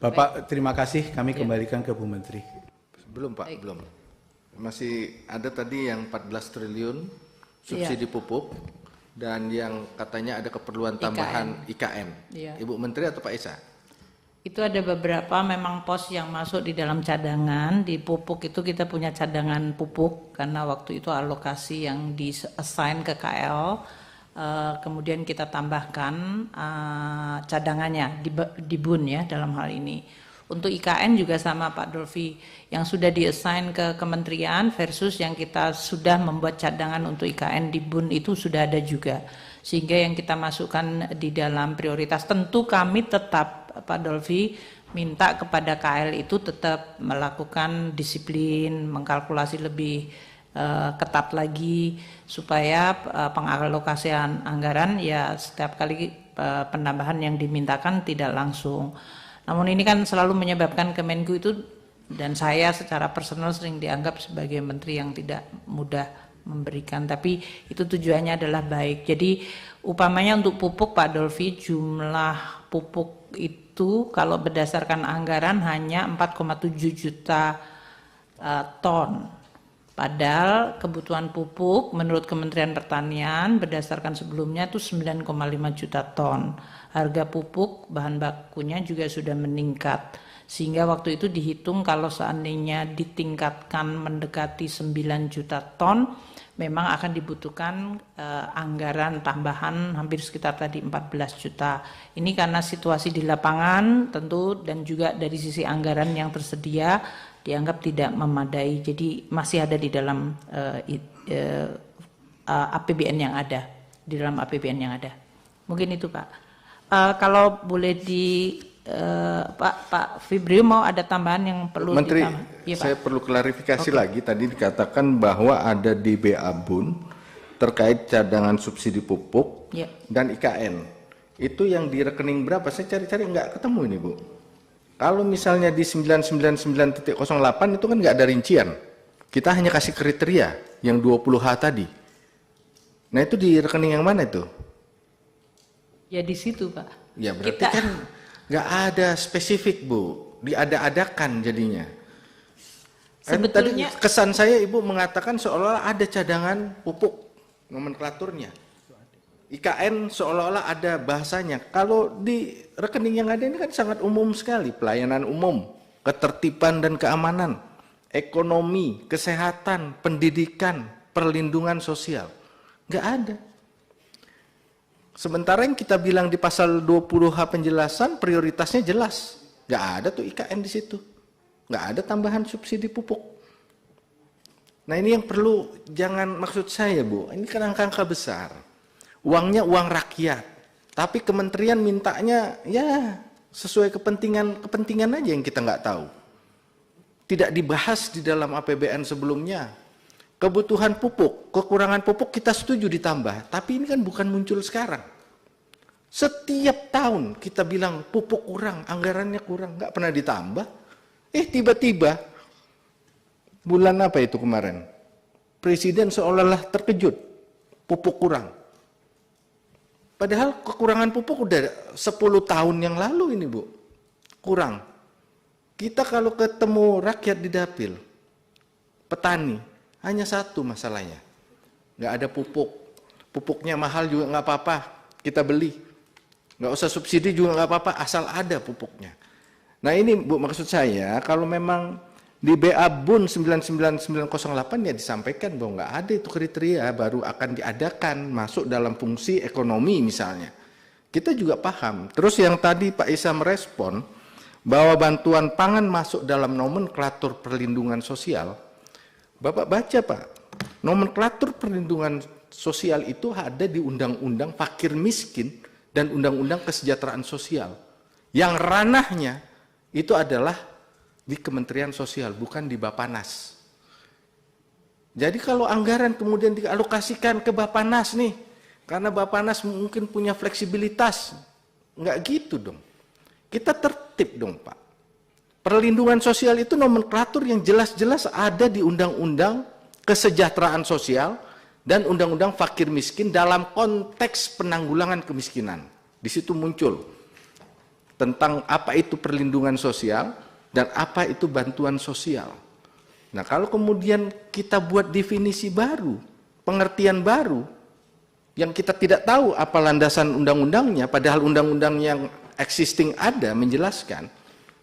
Bapak, terima kasih. Kami kembalikan ke Bu Menteri. Belum Pak, belum. Masih ada tadi yang 14 triliun subsidi pupuk dan yang katanya ada keperluan tambahan IKN. Ibu Menteri atau Pak Esa? Itu ada beberapa memang pos yang masuk di dalam cadangan. Di pupuk itu kita punya cadangan pupuk karena waktu itu alokasi yang di-assign ke KL. Kemudian kita tambahkan cadangannya di BUN ya dalam hal ini. Untuk IKN juga sama Pak Dolfi, yang sudah di-assign ke kementerian versus yang kita sudah membuat cadangan untuk IKN di BUN itu sudah ada juga. Sehingga yang kita masukkan di dalam prioritas, tentu kami tetap Pak Dolfi minta kepada KL itu tetap melakukan disiplin, mengkalkulasi lebih ketat lagi supaya pengalokasian anggaran ya setiap kali penambahan yang dimintakan tidak langsung. Namun ini kan selalu menyebabkan Kemenku itu dan saya secara personal sering dianggap sebagai menteri yang tidak mudah memberikan, tapi itu tujuannya adalah baik. Jadi upamanya untuk pupuk Pak Dolfi, jumlah pupuk itu kalau berdasarkan anggaran hanya 4,7 juta ton. Padahal kebutuhan pupuk menurut Kementerian Pertanian berdasarkan sebelumnya itu 9,5 juta ton. Harga pupuk bahan bakunya juga sudah meningkat. Sehingga waktu itu dihitung kalau seandainya ditingkatkan mendekati 9 juta ton, memang akan dibutuhkan anggaran tambahan hampir sekitar tadi 14 juta. Ini karena situasi di lapangan tentu dan juga dari sisi anggaran yang tersedia dianggap tidak memadai, jadi masih ada di dalam APBN yang ada, di dalam APBN yang ada. Mungkin itu Pak. Kalau boleh Pak Fibrio mau ada tambahan yang perlu Menteri, ya, saya perlu klarifikasi lagi. Tadi dikatakan bahwa ada di BA BUN terkait cadangan subsidi pupuk dan IKN. Itu yang di rekening berapa? Saya cari-cari nggak ketemu ini Bu. Kalau misalnya di 999.08 itu kan nggak ada rincian. Kita hanya kasih kriteria yang 20H tadi. Nah itu di rekening yang mana itu? Ya di situ Pak. Ya berarti kan nggak ada spesifik Bu. Diada-adakan jadinya. Sebetulnya tadi kesan saya Ibu mengatakan seolah-olah ada cadangan pupuk nomenklaturnya. IKN seolah-olah ada bahasanya. Kalau di rekening yang ada ini kan sangat umum sekali. Pelayanan umum, ketertiban dan keamanan, ekonomi, kesehatan, pendidikan, perlindungan sosial. Nggak ada. Sementara yang kita bilang di pasal 20H penjelasan prioritasnya jelas. Nggak ada tuh IKN di situ. Nggak ada tambahan subsidi pupuk. Nah ini yang perlu, jangan maksud saya Bu, ini kan angka-angka besar. Uangnya uang rakyat, tapi kementerian mintanya ya sesuai kepentingan aja yang kita nggak tahu. Tidak dibahas di dalam APBN sebelumnya. Kebutuhan pupuk, kekurangan pupuk kita setuju ditambah, tapi ini kan bukan muncul sekarang. Setiap tahun kita bilang pupuk kurang, anggarannya kurang, nggak pernah ditambah. Tiba-tiba bulan apa itu kemarin? Presiden seolah-olah terkejut, pupuk kurang. Padahal kekurangan pupuk udah 10 tahun yang lalu ini Bu, kurang. Kita kalau ketemu rakyat di dapil, petani, hanya satu masalahnya, nggak ada pupuk. Pupuknya mahal juga nggak apa-apa, kita beli. Nggak usah subsidi juga nggak apa-apa, asal ada pupuknya. Nah ini Bu maksud saya, kalau memang di BA BUN 99908 ya disampaikan bahwa nggak ada itu kriteria, baru akan diadakan masuk dalam fungsi ekonomi misalnya. Kita juga paham. Terus yang tadi Pak Isa merespon bahwa bantuan pangan masuk dalam nomenklatur perlindungan sosial. Bapak baca Pak, nomenklatur perlindungan sosial itu ada di Undang-Undang Fakir Miskin dan Undang-Undang Kesejahteraan Sosial. Yang ranahnya itu adalah di Kementerian Sosial, bukan di Bapanas. Jadi kalau anggaran kemudian dialokasikan ke Bapanas nih, karena Bapanas mungkin punya fleksibilitas, nggak gitu dong. Kita tertib dong Pak. Perlindungan sosial itu nomenklatur yang jelas-jelas ada di Undang-Undang Kesejahteraan Sosial dan Undang-Undang Fakir Miskin dalam konteks penanggulangan kemiskinan. Di situ muncul. tentang apa itu perlindungan sosial dan apa itu bantuan sosial. Nah, kalau kemudian kita buat definisi baru, pengertian baru, yang kita tidak tahu apa landasan undang-undangnya, padahal undang-undang yang existing ada menjelaskan,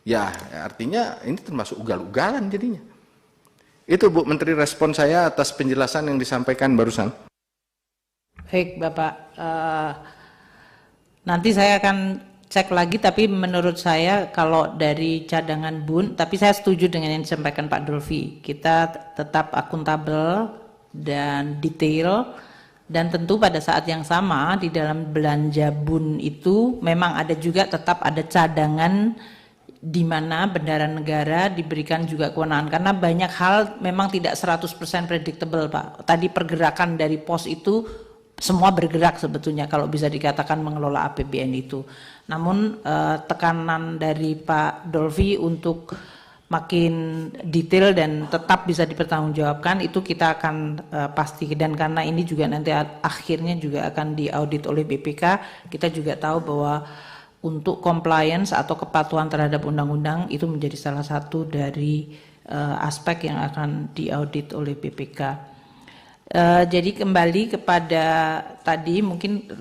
ya artinya ini termasuk ugal-ugalan jadinya. Itu Bu Menteri respon saya atas penjelasan yang disampaikan barusan. Baik Bapak, nanti saya akan cek lagi, tapi menurut saya kalau dari cadangan BUN, tapi saya setuju dengan yang disampaikan Pak Dolfi, kita tetap akuntabel dan detail, dan tentu pada saat yang sama di dalam belanja BUN itu memang ada juga tetap ada cadangan di mana bendahara negara diberikan juga kewenangan, karena banyak hal memang tidak 100% predictable Pak. Tadi pergerakan dari pos itu semua bergerak sebetulnya kalau bisa dikatakan mengelola APBN itu. Namun tekanan dari Pak Dolfi untuk makin detail dan tetap bisa dipertanggungjawabkan itu kita akan pasti, dan karena ini juga nanti akhirnya juga akan diaudit oleh BPK, kita juga tahu bahwa untuk compliance atau kepatuhan terhadap undang-undang itu menjadi salah satu dari aspek yang akan diaudit oleh BPK. Jadi kembali kepada tadi mungkin